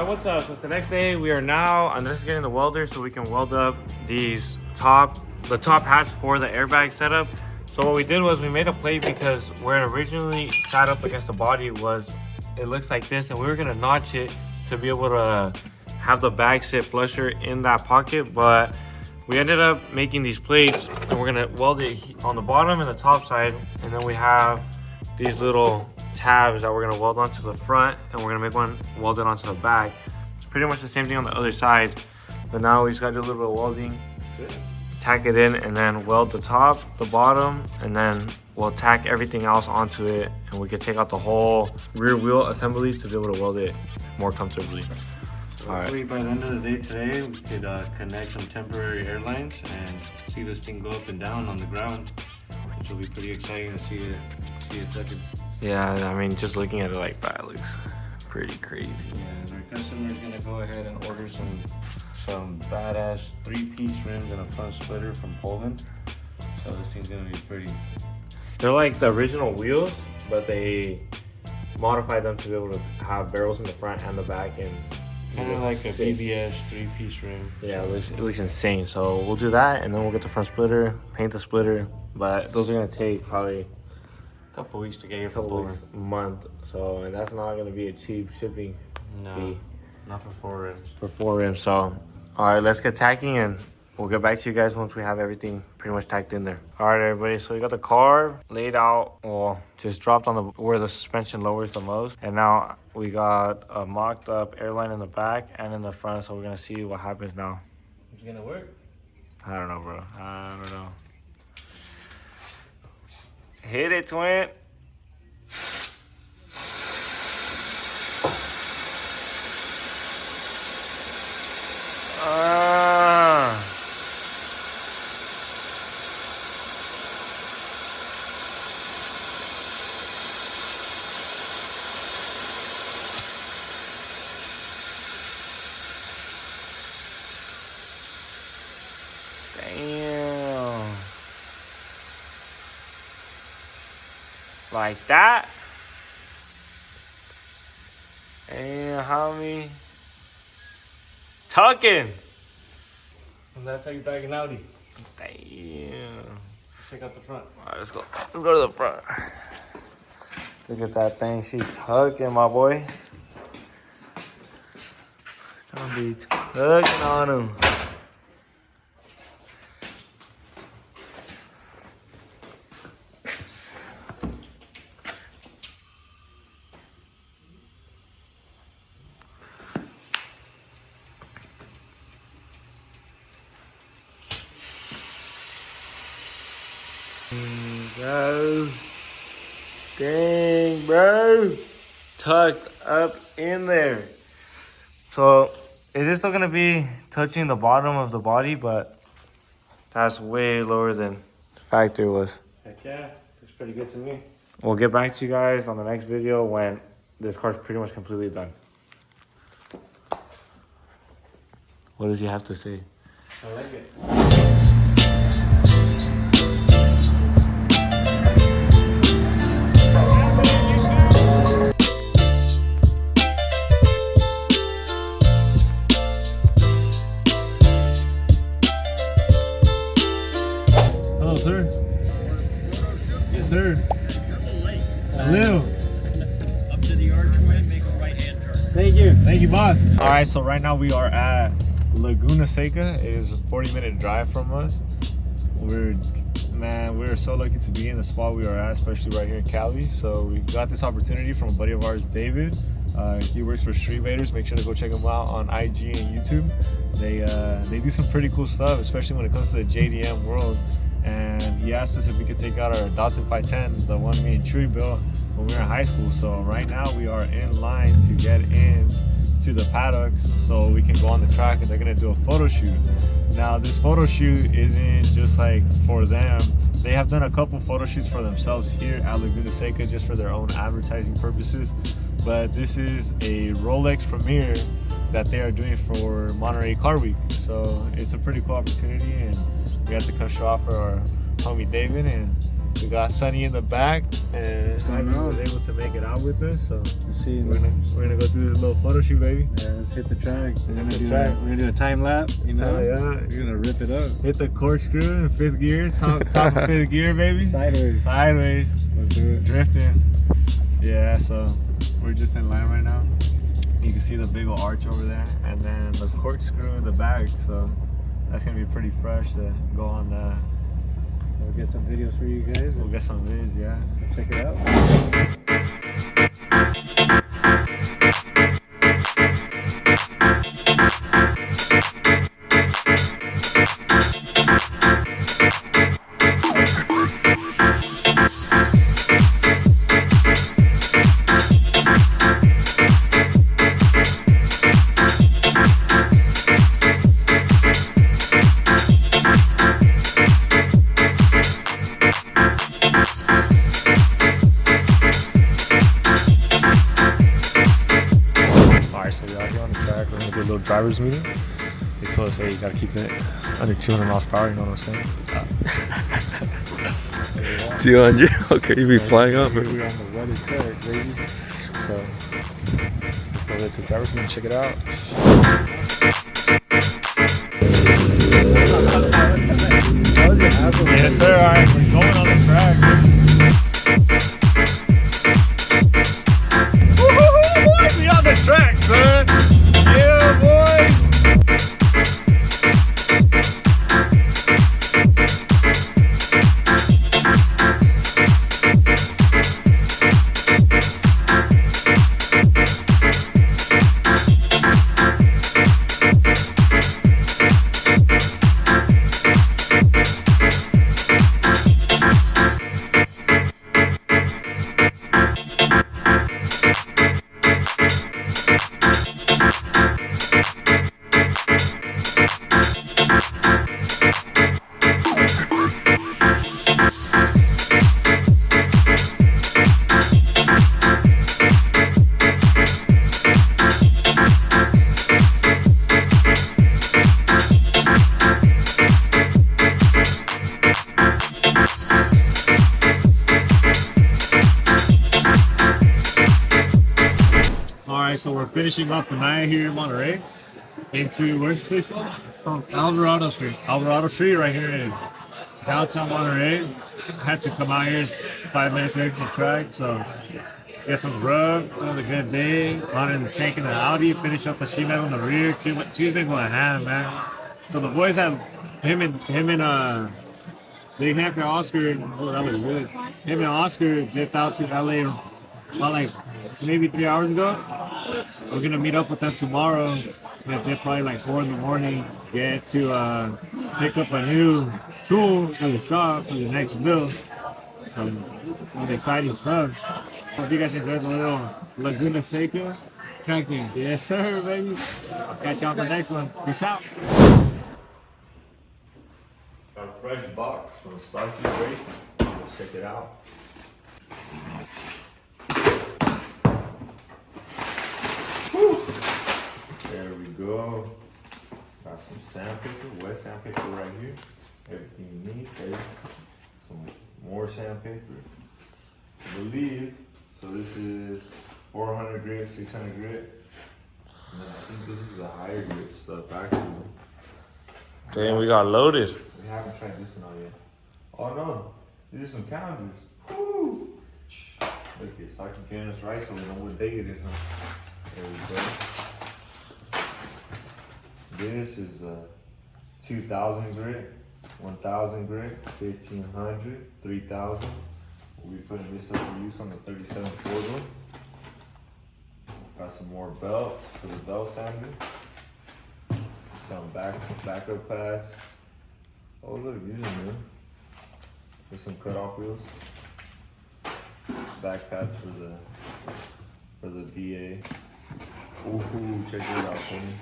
what's up? So it's the next day. We are now, I'm just getting the welder so we can weld up these the top hats for the airbag setup. So what we did was we made a plate because where it originally sat up against the body it looks like this, and we were gonna notch it to be able to have the bag sit flusher in that pocket, but we ended up making these plates and we're gonna weld it on the bottom and the top side, and then we have these little tabs that we're gonna weld onto the front, and we're gonna make one welded onto the back. It's pretty much the same thing on the other side, but now we just gotta do a little bit of welding, tack it in, and then weld the top, the bottom, and then we'll tack everything else onto it, and we can take out the whole rear wheel assemblies to be able to weld it more comfortably. So hopefully by the end of the day today, we could connect some temporary airlines and see this thing go up and down on the ground, which will be pretty exciting to see it second. Yeah, I mean, just looking at it like that looks pretty crazy. Yeah, and our customer's gonna go ahead and order some badass 3-piece rims and a front splitter from Poland. So this thing's gonna be pretty. They're like the original wheels, but they modified them to be able to have barrels in the front and the back, and Kind of like a BBS 3-piece rim. yeah, it looks insane. So we'll do that, and then we'll get the front splitter, paint the splitter, but those are gonna take probably A couple weeks to get here a from couple Poland. weeks, month. So, and that's not gonna be a cheap shipping fee Not for 4 rims. for 4 rims. So, all right, let's get tacking, and we'll get back to you guys once we have everything pretty much tacked in there. All right, everybody, so we got the car laid out, well, just dropped on where the suspension lowers the most, and now we got a mocked up airline in the back and in the front, so we're gonna see what happens now. It's gonna work. I don't know, bro. I don't know. Hit it, twin. Damn. Like that. And homie. Tucking. And that's how you back an Audi. Damn. Check out the front. All right, let's go. Let's go to the front. Look at that thing. She tucking, my boy. Don't be tucking on him. Go. Dang, bro. Tucked up in there. So it is still gonna be touching the bottom of the body, but that's way lower than factory was. Heck yeah, looks pretty good to me. We'll get back to you guys on the next video when this car's pretty much completely done. What does he have to say? I like it. Hello, sir. Yes, sir. A little. Up to the archway, make a right-hand turn. Thank you. Thank you, boss. All right, so right now we are at Laguna Seca. It is a 40-minute drive from us. We're so lucky to be in the spot we are at, especially right here in Cali. So we got this opportunity from a buddy of ours, David. He works for Street Vaders. Make sure to go check him out on IG and YouTube. They do some pretty cool stuff, especially when it comes to the JDM world. And he asked us if we could take out our Datsun 510, the one me and Chewy built when we were in high school. So right now we are in line to get in to the paddocks so we can go on the track, and they're gonna do a photo shoot. Now this photo shoot isn't just like for them. They have done a couple photo shoots for themselves here at Laguna Seca just for their own advertising purposes. But this is a Rolex premiere that they are doing for Monterey Car Week. So it's a pretty cool opportunity, and we have to come show off for our homie David, and We got Sunny in the back, and Ivy was able to make it out with us. So Let's see. we're gonna go through this little photo shoot, baby. Yeah, let's hit the track. We're track. gonna do a time lapse. You know, Yeah. we're gonna rip it up. Hit the corkscrew in 5th gear, top of 5th gear, baby. Sideways. Let's do it. Drifting. Yeah, so we're just in land right now. You can see the big old arch over there, and then the corkscrew in the back. So that's gonna be pretty fresh to go on that. We'll get some videos for you guys. We'll get some vids, yeah. Check it out. Drivers meeting. They told us, hey, you gotta keep it under 200 miles per hour, you know what I'm saying? 200? Okay, you be flying up. We're on the weather tech, baby. So, let's go to the drivers meeting, check it out. Yes, sir. Alright, we're going on the track. Woohoo, boys! We on the track, son! Yeah, boys! So we're finishing up the night here in Monterey into, where's the place called? Alvarado Street. Alvarado Street right here in downtown Monterey. Had to come out here 5 minutes away from the track, so get some rub, another good day. On in the tank in the Audi, finish up the sheet metal in the rear. Two big one hand, man. So the boys have him and Big Hamper Oscar, oh that looks good. Him and Oscar dipped out to LA about like maybe 3 hours ago. We're gonna meet up with them tomorrow. At probably like 4 in the morning. Get to pick up a new tool for the shop for the next build. Some exciting stuff. Hope you guys enjoyed the little Laguna Seca track thing. Yes, sir, baby. I'll catch you on the next one. Peace out. Got a fresh box from Starkey Racing. Let's check it out. There we go. Got some sandpaper, wet sandpaper right here. Everything you need, okay? Some more sandpaper. I believe, so this is 400 grit, 600 grit. And then I think this is the higher grit stuff actually. Damn, we got loaded. We haven't tried this one out yet. Oh no, these are some calendars. Woo! Look at this, I can get us right so we know what day it is, huh? There we go. This is the 2000 grit, 1000 grit, 1500, 3000. We'll be putting this up to use on the 37 4-wheel. Got some more belts for the belt sander. Some backup pads. Oh look, these are new. There's some cutoff wheels. Back pads for the DA. Ooh, check this out, Tony.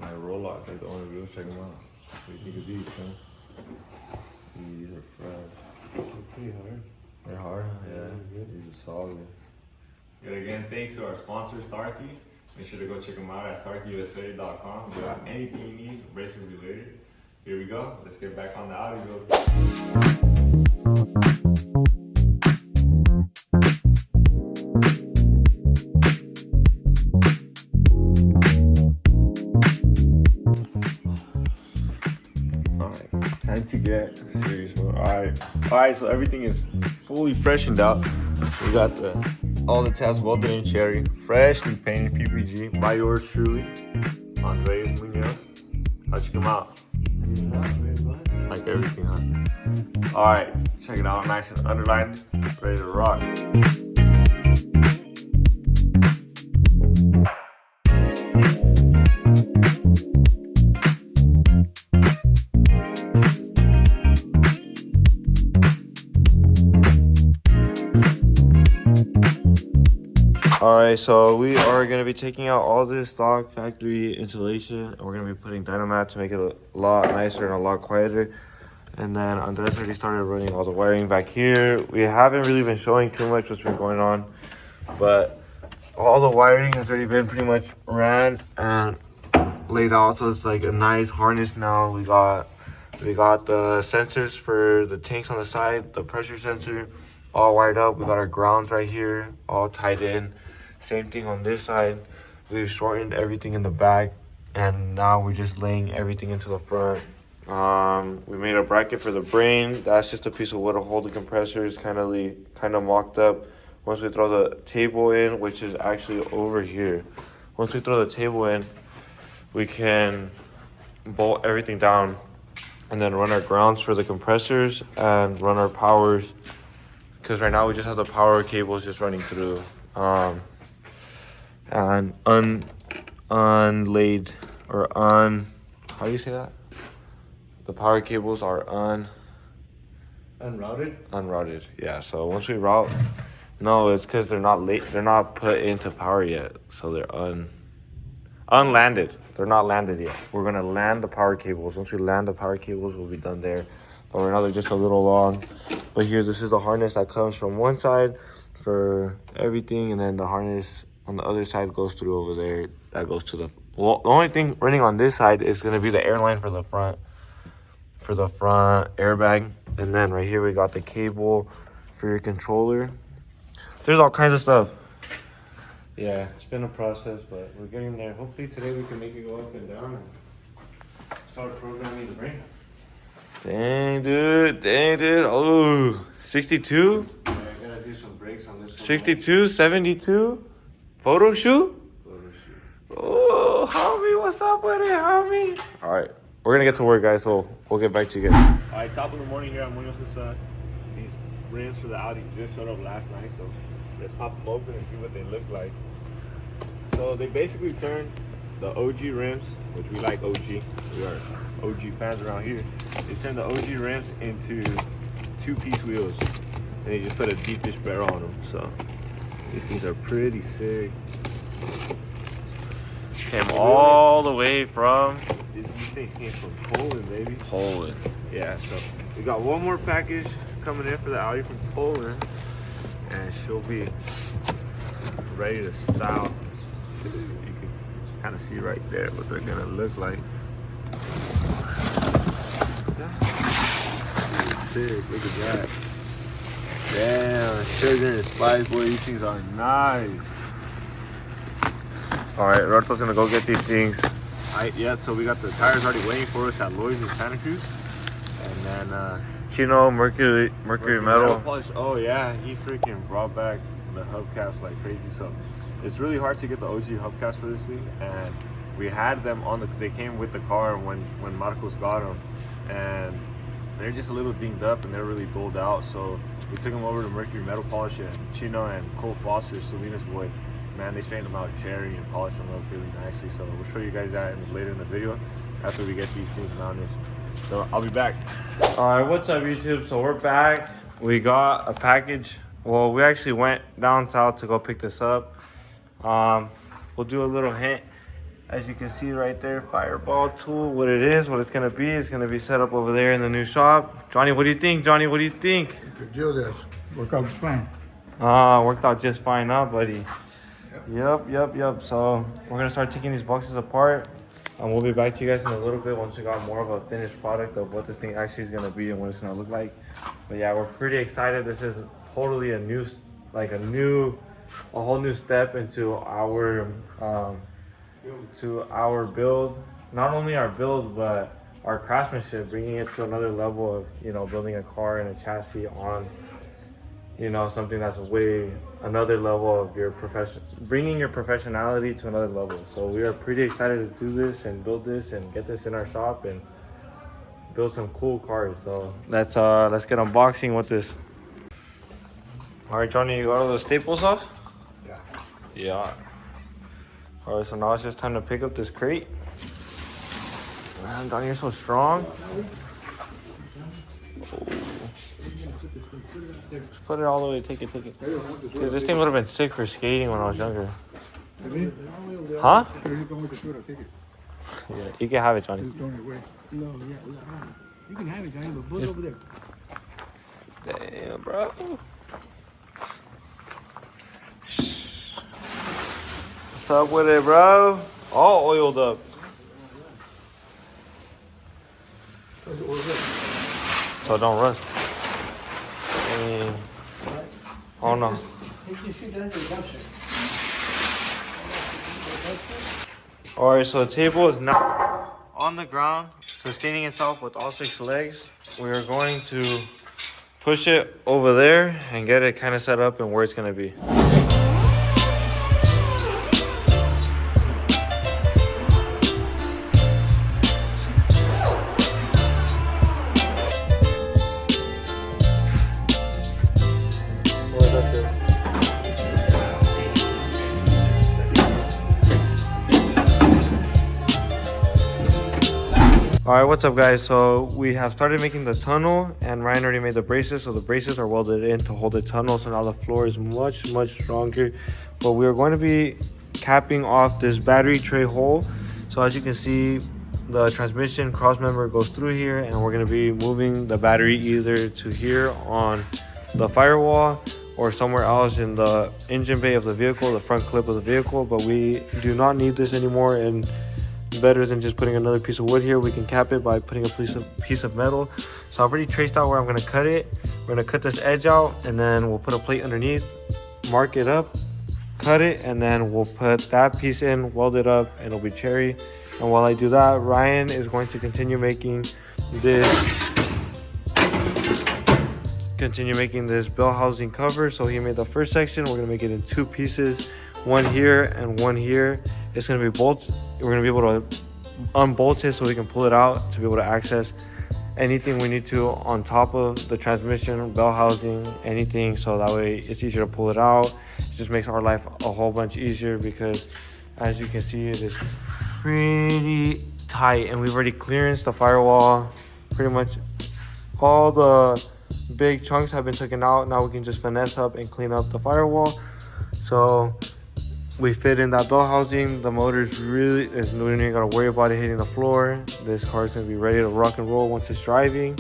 My roll-out, like the only wheels, check them out. What do you think of these, man? These are fresh. They're pretty hard. They're hard? Yeah, these are solid. Yet again, thanks to our sponsor, Starkey. Make sure to go check them out at starkeyusa.com. If you have anything you need, racing related. Here we go. Let's get back on the Audi build. Time to get serious mode. Alright, so everything is fully freshened out. We got all the tabs welded in cherry, freshly painted PPG by yours truly, Andres Munoz. How'd you come out? Like everything, huh? Alright, check it out, nice and underlined, ready to rock. Alright, so we are going to be taking out all this stock factory insulation, and we're going to be putting Dynamat to make it a lot nicer and a lot quieter. And then Andres already started running all the wiring back here. We haven't really been showing too much what's been going on, but all the wiring has already been pretty much ran and laid out, so it's like a nice harness now. We got the sensors for the tanks on the side, the pressure sensor all wired up. We got our grounds right here all tied in. Same thing on this side. We've shortened everything in the back, and now we're just laying everything into the front. We made a bracket for the brain. That's just a piece of wood to hold the compressors, kind of mocked up. Once we throw the table in, which is actually over here, once we throw the table in, we can bolt everything down and then run our grounds for the compressors and run our powers, because right now we just have the power cables just running through. And unlaid, or how do you say that? The power cables are unrouted. Yeah, so once we route, no, it's because they're not put into power yet, so they're unlanded. They're not landed yet. We're gonna land the power cables. Once we land the power cables, we'll be done there. But right now they're just a little long. But here, this is the harness that comes from one side for everything, and then the harness on the other side goes through over there. That goes to the only thing running on this side is gonna be the airline for the front airbag. And then right here we got the cable for your controller. There's all kinds of stuff. Yeah, it's been a process, but we're getting there. Hopefully today we can make it go up and down and start programming the brain. Dang, dude. Oh, 62? Yeah, I gotta do some brakes on this one. 62, 72? Photo shoot? Oh, homie, what's up with it, homie? All right, we're gonna get to work, guys, so we'll get back to you guys. All right, top of the morning here at Munoz's Sus. These rims for the Audi just showed up last night, so let's pop them open and see what they look like. So they basically turned the OG rims, which we like OG. We are OG fans around here. They turned the OG rims into two-piece wheels, and they just put a deep-dish barrel on them. So these things are pretty sick. Came all the way from... These things came from Poland, baby. Poland. Yeah, so we got one more package coming in for the Audi from Poland, and she'll be ready to style. You can kind of see right there what they're gonna look like. Sick, look at that. Damn, sugar and spice, boy, these things are nice. Alright, Roberto's gonna go get these things. Alright, yeah, so we got the tires already waiting for us at Lloyd's in Santa Cruz. And then Chino, Mercury metal polish. Oh yeah, he freaking brought back the hubcaps like crazy. So it's really hard to get the OG hubcaps for this thing, and we had them they came with the car when Marcos got them, and they're just a little dinged up and they're really dulled out. So we took them over to Mercury Metal Polish, and Chino and Cole Foster, Selena's boy, man, they straightened them out cherry and polished them up really nicely. So we'll show you guys that later in the video after we get these things mounted. So I'll be back. All right, what's up, YouTube? So we're back. We got a package. Well, we actually went down south to go pick this up. We'll do a little hint. As you can see right there, Fireball tool, what it is, what it's gonna be. It's gonna be set up over there in the new shop. Johnny, what do you think? Johnny, what do you think? Good deal, this. Worked out fine. Worked out just fine, huh, buddy? Yep. So we're gonna start taking these boxes apart, and we'll be back to you guys in a little bit once we got more of a finished product of what this thing actually is gonna be and what it's gonna look like. But yeah, we're pretty excited. This is totally a whole new step into our build. Not only our build, but our craftsmanship, bringing it to another level of, you know, building a car and a chassis on, you know, something that's way another level of your profession, bringing your professionality to another level. So we are pretty excited to do this and build this and get this in our shop and build some cool cars. So let's get unboxing with this. All right, Johnny, you got all the staples off? Yeah. Yeah. All right, so now it's just time to pick up this crate. Man, Johnny, you're so strong. Just put it all the way, take it. Dude, this thing would have been sick for skating when I was younger. Huh? Yeah, you can have it, Johnny. You can have it, Johnny, but put it over there. Damn, bro. What's up with it, bro? All oiled up. So don't rust. Oh no. Alright, so the table is now on the ground, sustaining itself with all 6 legs. We are going to push it over there and get it kind of set up and where it's going to be. Alright, what's up guys? So we have started making the tunnel and Ryan already made the braces, so the braces are welded in to hold the tunnel, so now the floor is much stronger. But we are going to be capping off this battery tray hole. So as you can see, the transmission cross member goes through here, and we're going to be moving the battery either to here on the firewall or somewhere else in the engine bay of the vehicle, the front clip of the vehicle. But we do not need this anymore, and better than just putting another piece of wood here, we can cap it by putting a piece of metal. So I've already traced out where I'm going to cut it. We're going to cut this edge out, and then we'll put a plate underneath, mark it up, cut it, and then we'll put that piece in, weld it up, and it'll be cherry. And while I do that, Ryan is going to continue making this bell housing cover. So he made the first section. We're going to make it in 2 pieces, one here and one here. It's going to be bolted. We're going to be able to unbolt it so we can pull it out to be able to access anything we need to on top of the transmission, bell housing, anything, so that way it's easier to pull it out. It just makes our life a whole bunch easier, because as you can see, it is pretty tight, and we've already clearanced the firewall. Pretty much all the big chunks have been taken out. Now we can just finesse up and clean up the firewall. So we fit in that bell housing. The motor's we don't even gotta worry about it hitting the floor. This car's gonna be ready to rock and roll once it's driving.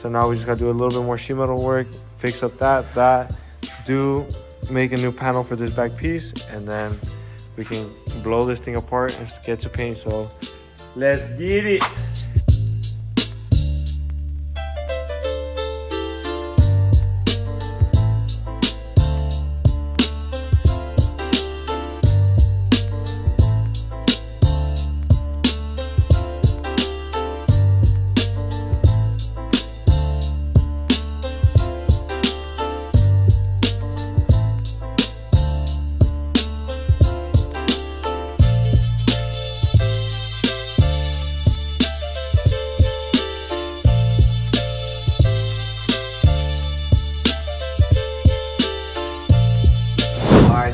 So now we just gotta do a little bit more sheet metal work, fix up make a new panel for this back piece, and then we can blow this thing apart and get to paint. So let's get it.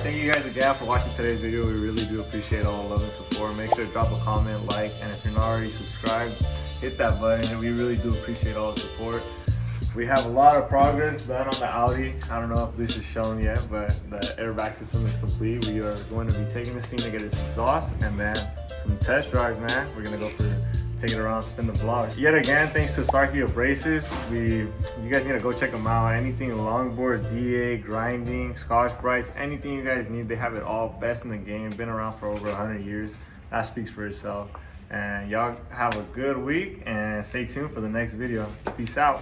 Thank you guys again for watching today's video. We really do appreciate all the love and support. Make sure to drop a comment, like, and if you're not already subscribed, hit that button, and we really do appreciate all the support. We have a lot of progress done on the Audi. I don't know if this is shown yet, but the airbag system is complete. We are going to be taking this thing to get its exhaust and then some test drives, man. We're gonna go take it around, spin the block. Yet again, thanks to Starkey Abrasives. You guys need to go check them out. Anything longboard, DA, grinding, Scotch Brights, anything you guys need, they have it all. Best in the game, been around for over 100 years. That speaks for itself. And y'all have a good week and stay tuned for the next video. Peace out.